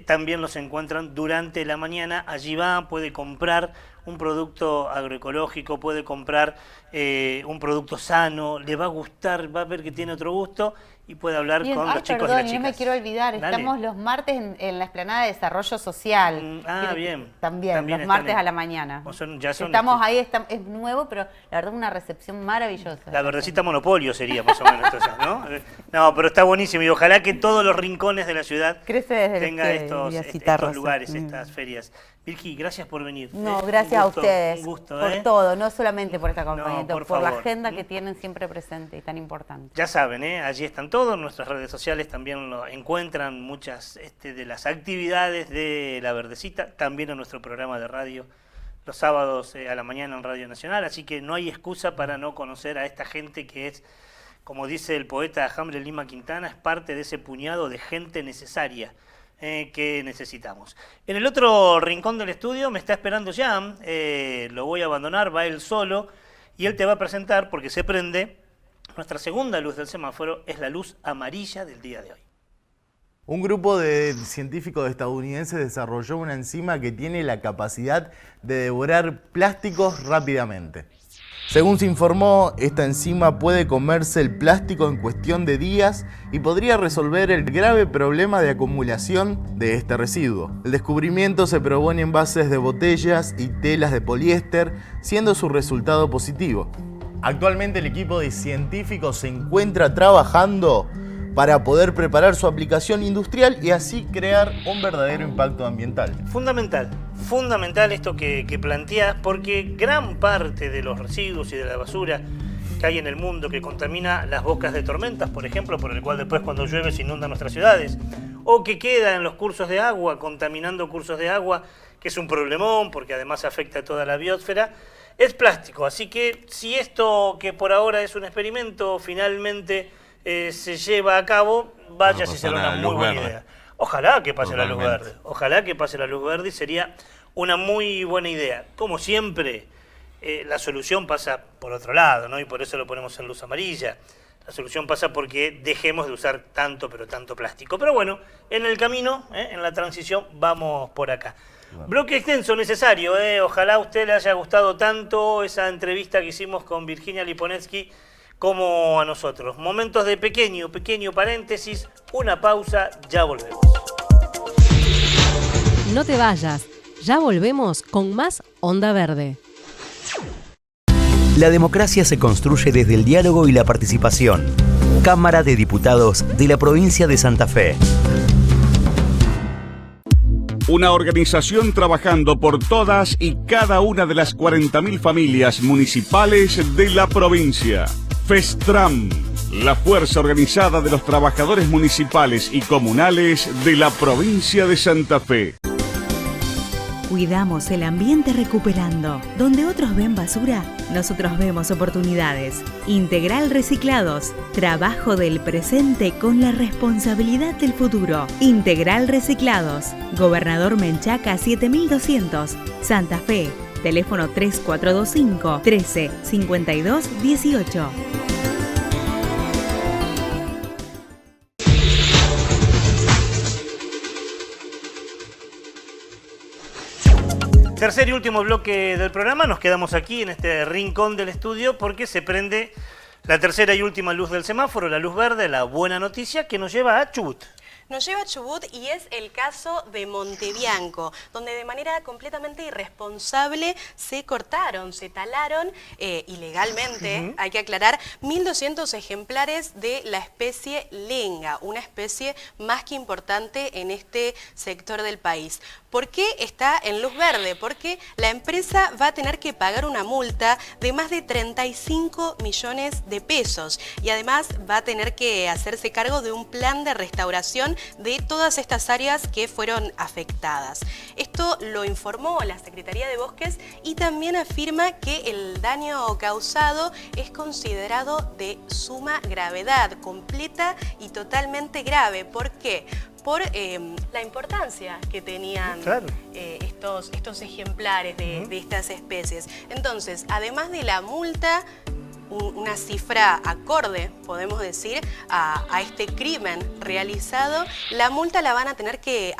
también los encuentran durante la mañana. Allí va, puede comprar un producto agroecológico, puede comprar un producto sano, le va a gustar, va a ver que tiene otro gusto y puede hablar con los chicos y las chicas. No me quiero olvidar, estamos los martes en la explanada de Desarrollo Social. Bien. También los martes a la mañana. Estamos ahí, es nuevo, pero la verdad una recepción maravillosa. La verdecita Monopolio sería más o menos entonces, ¿no? No, pero está buenísimo y ojalá que todos los rincones de la ciudad tengan estos lugares, estas ferias. Virgi, gracias por venir. No, gracias a ustedes por todo, no solamente por este acompañamiento, por la agenda que tienen siempre presente y tan importante. Ya saben, allí están todos, en nuestras redes sociales también lo encuentran muchas de las actividades de La Verdecita, también en nuestro programa de radio, los sábados a la mañana en Radio Nacional, así que no hay excusa para no conocer a esta gente que es, como dice el poeta Hambre Lima Quintana, es parte de ese puñado de gente necesaria que necesitamos. En el otro rincón del estudio me está esperando Jan, lo voy a abandonar, va él solo y él te va a presentar, porque se prende, nuestra segunda luz del semáforo es la luz amarilla del día de hoy. Un grupo de científicos estadounidenses desarrolló una enzima que tiene la capacidad de devorar plásticos rápidamente. Según se informó, esta enzima puede comerse el plástico en cuestión de días y podría resolver el grave problema de acumulación de este residuo. El descubrimiento se probó en envases de botellas y telas de poliéster, siendo su resultado positivo. Actualmente el equipo de científicos se encuentra trabajando para poder preparar su aplicación industrial y así crear un verdadero impacto ambiental. Fundamental esto que planteás, porque gran parte de los residuos y de la basura que hay en el mundo que contamina las bocas de tormentas, por ejemplo, por el cual después cuando llueve se inundan nuestras ciudades, o que queda en los cursos de agua, contaminando cursos de agua, que es un problemón porque además afecta a toda la biosfera, es plástico. Así que si esto que por ahora es un experimento finalmente se lleva a cabo, vaya si será una muy buena idea. Ojalá que pase la luz verde. Ojalá que pase la luz verde y sería una muy buena idea. Como siempre, la solución pasa por otro lado, ¿no? Y por eso lo ponemos en luz amarilla. La solución pasa porque dejemos de usar tanto, pero tanto plástico. Pero bueno, en el camino, en la transición, vamos por acá. Bueno. Bloque extenso necesario, ojalá a usted le haya gustado tanto esa entrevista que hicimos con Virginia Liponetsky como a nosotros. Momentos de pequeño paréntesis, una pausa, ya volvemos. No te vayas. Ya volvemos con más Onda Verde. La democracia se construye desde el diálogo y la participación. Cámara de Diputados de la provincia de Santa Fe. Una organización trabajando por todas y cada una de las 40.000 familias municipales de la provincia. FESTRAM, la fuerza organizada de los trabajadores municipales y comunales de la provincia de Santa Fe. Cuidamos el ambiente recuperando. Donde otros ven basura, nosotros vemos oportunidades. Integral Reciclados. Trabajo del presente con la responsabilidad del futuro. Integral Reciclados. Gobernador Menchaca 7200. Santa Fe. Teléfono 3425 13 52 18. Tercer y último bloque del programa, nos quedamos aquí en este rincón del estudio porque se prende la tercera y última luz del semáforo, la luz verde, la buena noticia que nos lleva a Chubut. Nos lleva a Chubut y es el caso de Montebianco, donde de manera completamente irresponsable se cortaron, se talaron ilegalmente, hay que aclarar, 1.200 ejemplares de la especie lenga, una especie más que importante en este sector del país. ¿Por qué está en luz verde? Porque la empresa va a tener que pagar una multa de más de 35 millones de pesos y además va a tener que hacerse cargo de un plan de restauración de todas estas áreas que fueron afectadas. Esto lo informó la Secretaría de Bosques y también afirma que el daño causado es considerado de suma gravedad, completa y totalmente grave. ¿Por qué? Por la importancia que tenían estos ejemplares de estas especies. Entonces, además de la multa, una cifra acorde, podemos decir, a este crimen realizado, la multa la van a tener que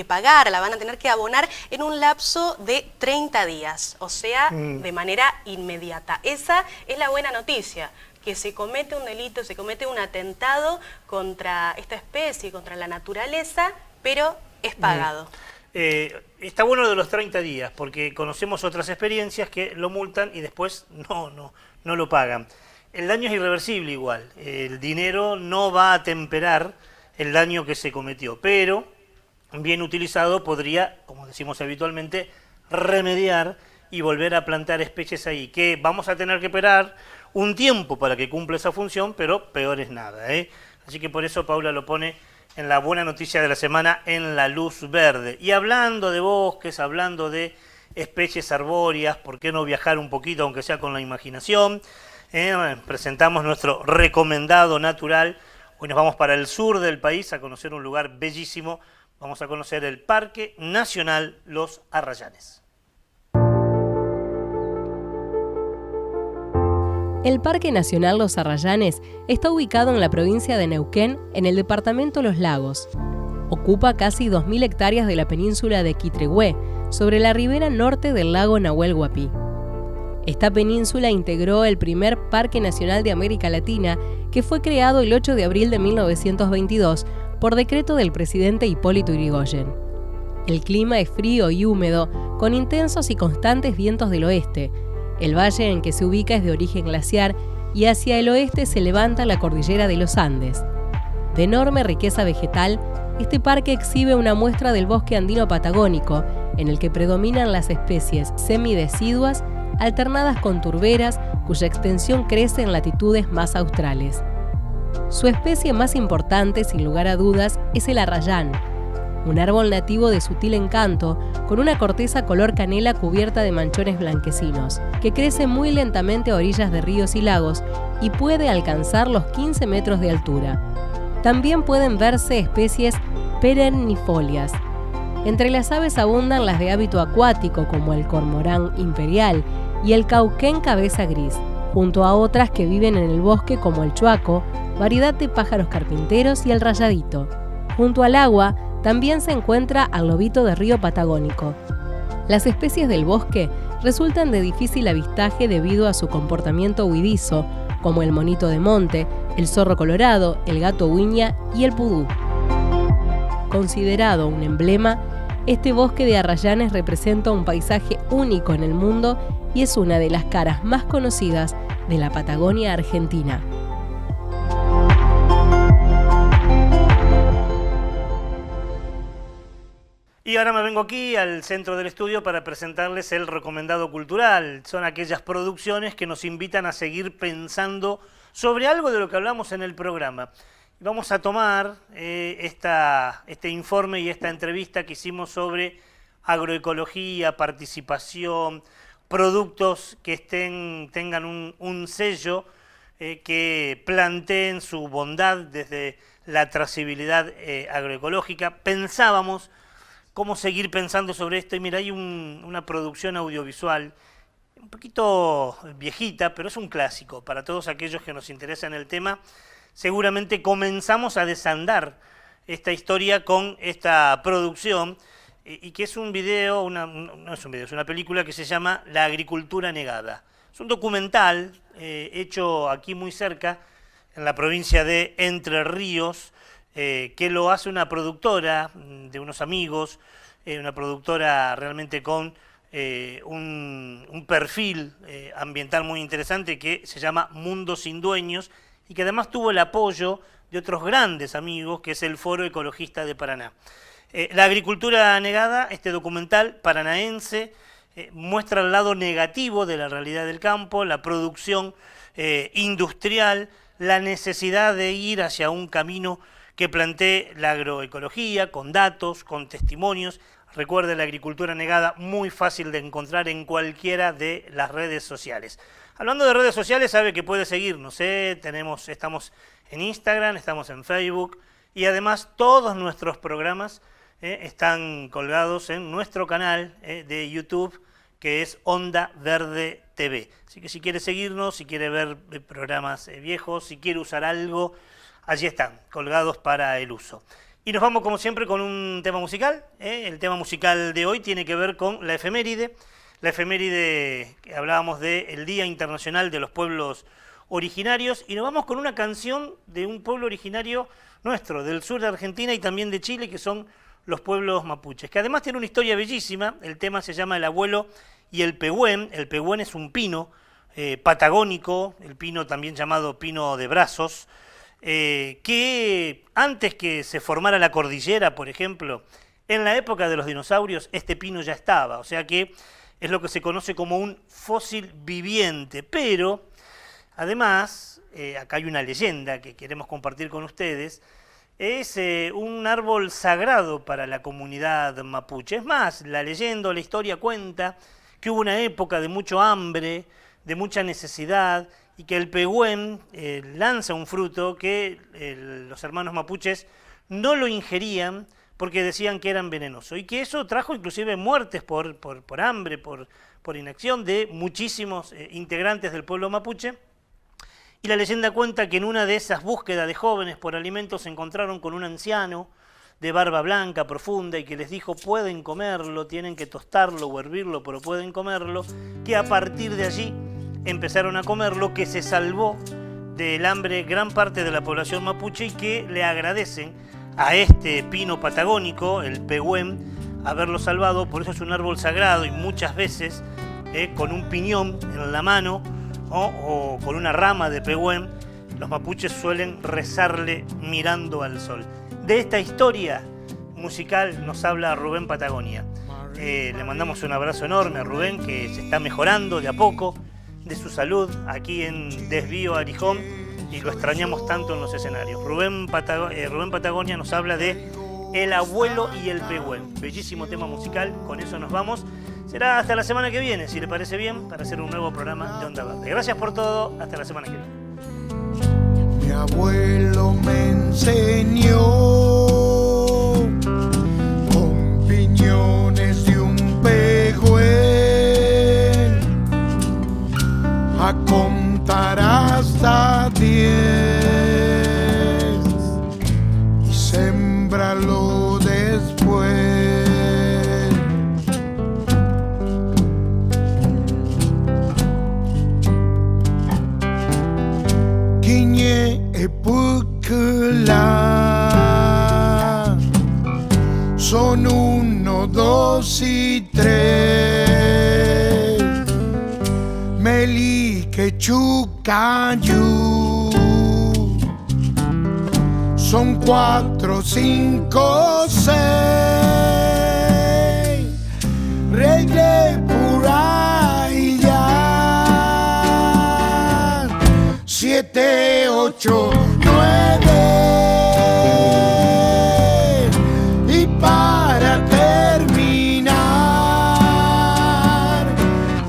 pagar, la van a tener que abonar en un lapso de 30 días, o sea, de manera inmediata. Esa es la buena noticia, que se comete un delito, se comete un atentado contra esta especie, contra la naturaleza, pero es pagado. Está bueno de los 30 días, porque conocemos otras experiencias que lo multan y después no lo pagan. El daño es irreversible igual, el dinero no va a temperar el daño que se cometió, pero bien utilizado podría, como decimos habitualmente, remediar y volver a plantar especies ahí, que vamos a tener que esperar un tiempo para que cumpla esa función, pero peor es nada, ¿eh? Así que por eso Paula lo pone en la buena noticia de la semana, en la luz verde. Y hablando de bosques, hablando de especies arbóreas, ¿por qué no viajar un poquito, aunque sea con la imaginación? Presentamos nuestro recomendado natural. Hoy nos vamos para el sur del país a conocer un lugar bellísimo. Vamos a conocer el Parque Nacional Los Arrayanes. El Parque Nacional Los Arrayanes está ubicado en la provincia de Neuquén, en el departamento Los Lagos. Ocupa casi 2.000 hectáreas de la península de Quitregüe, sobre la ribera norte del lago Nahuel Huapi. Esta península integró el primer Parque Nacional de América Latina, que fue creado el 8 de abril de 1922 por decreto del presidente Hipólito Yrigoyen. El clima es frío y húmedo, con intensos y constantes vientos del oeste. El valle en que se ubica es de origen glaciar y hacia el oeste se levanta la cordillera de los Andes. De enorme riqueza vegetal, este parque exhibe una muestra del bosque andino patagónico, en el que predominan las especies semideciduas alternadas con turberas, cuya extensión crece en latitudes más australes. Su especie más importante, sin lugar a dudas, es el arrayán, un árbol nativo de sutil encanto, con una corteza color canela cubierta de manchones blanquecinos, que crece muy lentamente a orillas de ríos y lagos y puede alcanzar los 15 metros de altura. También pueden verse especies perennifolias. Entre las aves abundan las de hábito acuático, como el cormorán imperial y el cauquén cabeza gris, junto a otras que viven en el bosque como el chuaco, variedad de pájaros carpinteros, y el rayadito. Junto al agua también se encuentra al lobito de río patagónico. Las especies del bosque resultan de difícil avistaje debido a su comportamiento huidizo, como el monito de monte, el zorro colorado, el gato huiña y el pudú. Considerado un emblema, Este bosque de arrayanes representa un paisaje único en el mundo y es una de las caras más conocidas de la Patagonia argentina. Y ahora me vengo aquí al centro del estudio para presentarles el recomendado cultural. Son aquellas producciones que nos invitan a seguir pensando sobre algo de lo que hablamos en el programa. Vamos a tomar este informe y esta entrevista que hicimos sobre agroecología, participación, productos que tengan un sello que planteen su bondad desde la trazabilidad agroecológica. Pensábamos cómo seguir pensando sobre esto y mira, hay una producción audiovisual un poquito viejita, pero es un clásico para todos aquellos que nos interesan el tema. Seguramente comenzamos a desandar esta historia con esta producción y que es un video, no es un video, es una película que se llama La agricultura negada. Es un documental hecho aquí muy cerca, en la provincia de Entre Ríos, que lo hace una productora de unos amigos, una productora realmente con un perfil ambiental muy interesante que se llama Mundo Sin Dueños y que además tuvo el apoyo de otros grandes amigos, que es el Foro Ecologista de Paraná. La agricultura negada, este documental paranaense, muestra el lado negativo de la realidad del campo, la producción industrial, la necesidad de ir hacia un camino que plantee la agroecología, con datos, con testimonios. Recuerde, la agricultura negada, muy fácil de encontrar en cualquiera de las redes sociales. Hablando de redes sociales, sabe que puede seguirnos, estamos en Instagram, estamos en Facebook y además todos nuestros programas están colgados en nuestro canal de YouTube, que es Onda Verde TV. Así que si quiere seguirnos, si quiere ver programas viejos, si quiere usar algo, allí están, colgados para el uso. Y nos vamos como siempre con un tema musical. El tema musical de hoy tiene que ver con la efeméride. La efeméride que hablábamos del Día Internacional de los Pueblos Originarios, y nos vamos con una canción de un pueblo originario nuestro, del sur de Argentina y también de Chile, que son los pueblos mapuches, que además tiene una historia bellísima. El tema se llama El Abuelo y el Pehuen. El Pehuen es un pino patagónico, el pino también llamado pino de brazos, que antes que se formara la cordillera, por ejemplo, en la época de los dinosaurios, este pino ya estaba, o sea que es lo que se conoce como un fósil viviente, pero además, acá hay una leyenda que queremos compartir con ustedes, es un árbol sagrado para la comunidad mapuche. Es más, la leyenda o la historia cuenta que hubo una época de mucho hambre, de mucha necesidad, y que el Pehuen lanza un fruto que los hermanos mapuches no lo ingerían porque decían que eran venenosos, y que eso trajo inclusive muertes por hambre, por inacción de muchísimos integrantes del pueblo mapuche. Y la leyenda cuenta que en una de esas búsquedas de jóvenes por alimentos se encontraron con un anciano de barba blanca profunda y que les dijo: pueden comerlo, tienen que tostarlo o hervirlo, pero pueden comerlo, que a partir de allí empezaron a comerlo, que se salvó del hambre gran parte de la población mapuche y que le agradecen a este pino patagónico, el Pehuen, haberlo salvado. Por eso es un árbol sagrado y muchas veces con un piñón en la mano o con una rama de Pehuen, los mapuches suelen rezarle mirando al sol. De esta historia musical nos habla Rubén Patagonia. Le mandamos un abrazo enorme a Rubén, que se está mejorando de a poco de su salud aquí en Desvío Arijón, y lo extrañamos tanto en los escenarios. Rubén Patagonia nos habla de El Abuelo y el Pehuen. Bellísimo tema musical, con eso nos vamos. Será hasta la semana que viene, si le parece bien, para hacer un nuevo programa de Onda Verde. Gracias por todo, hasta la semana que viene. Mi abuelo me enseñó con piñones de un Pehuen a contar hasta 10 y sémbralo después. Quiñe epukela 1, 2 y 3. Melique Chucayu. Son 4, 5, 6. Regle pura y ya. 7, 8, 9. Y para terminar,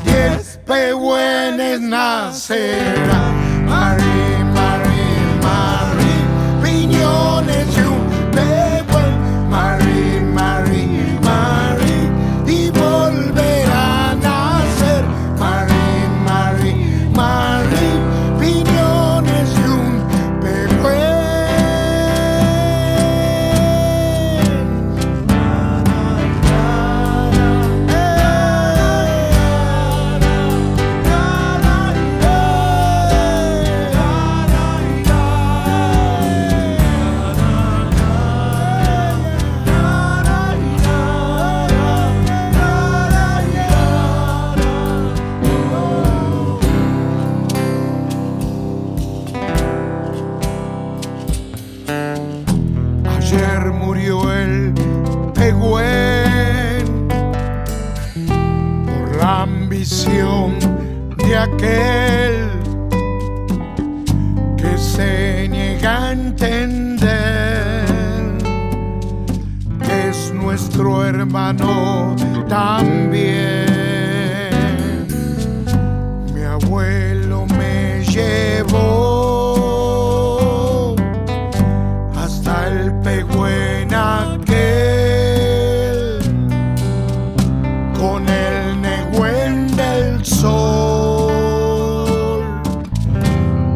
10 pehuenes nacerán. Marí, Marí, Marí, piñones y un pehuen. Marí, Marí, Marí, y volverán a nacer. Marí, Marí, Marí, piñones y un pehuen. Ayer murió el pehuen por la ambición de aquel que se niega a entender que es nuestro hermano también. Mi abuelo me llevó hasta el pehuen aquel con el negüen del sol.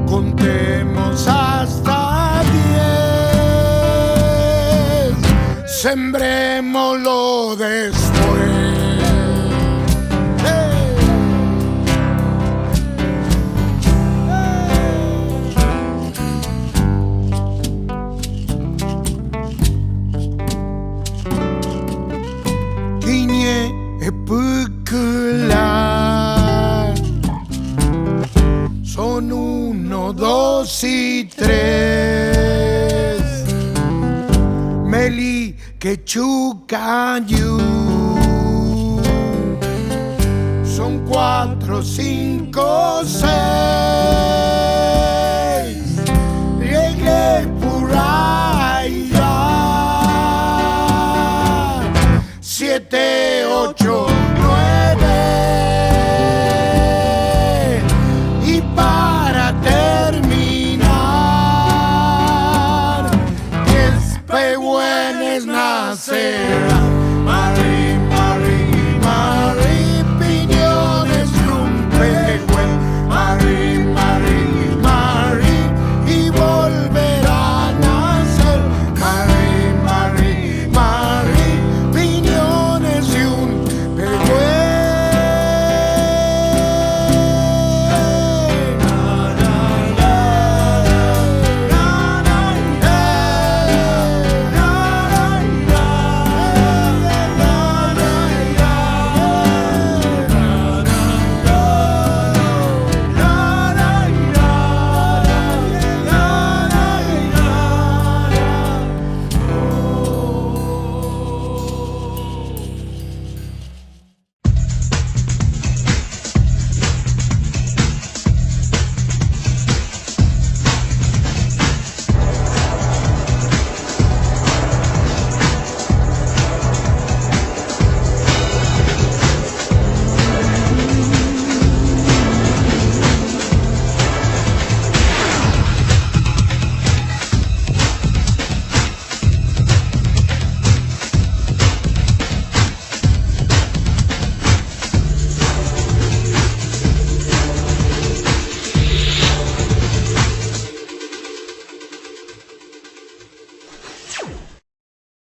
Contemos hasta 10, sembrémoslo después. Quiñe epucular. Son 1, 2 y 3. Meli que Chucayu. Son 4, 5, 6. Riegue pura y ya. 7, 8, 9. Y para terminar, 10 pehuenes nacerán.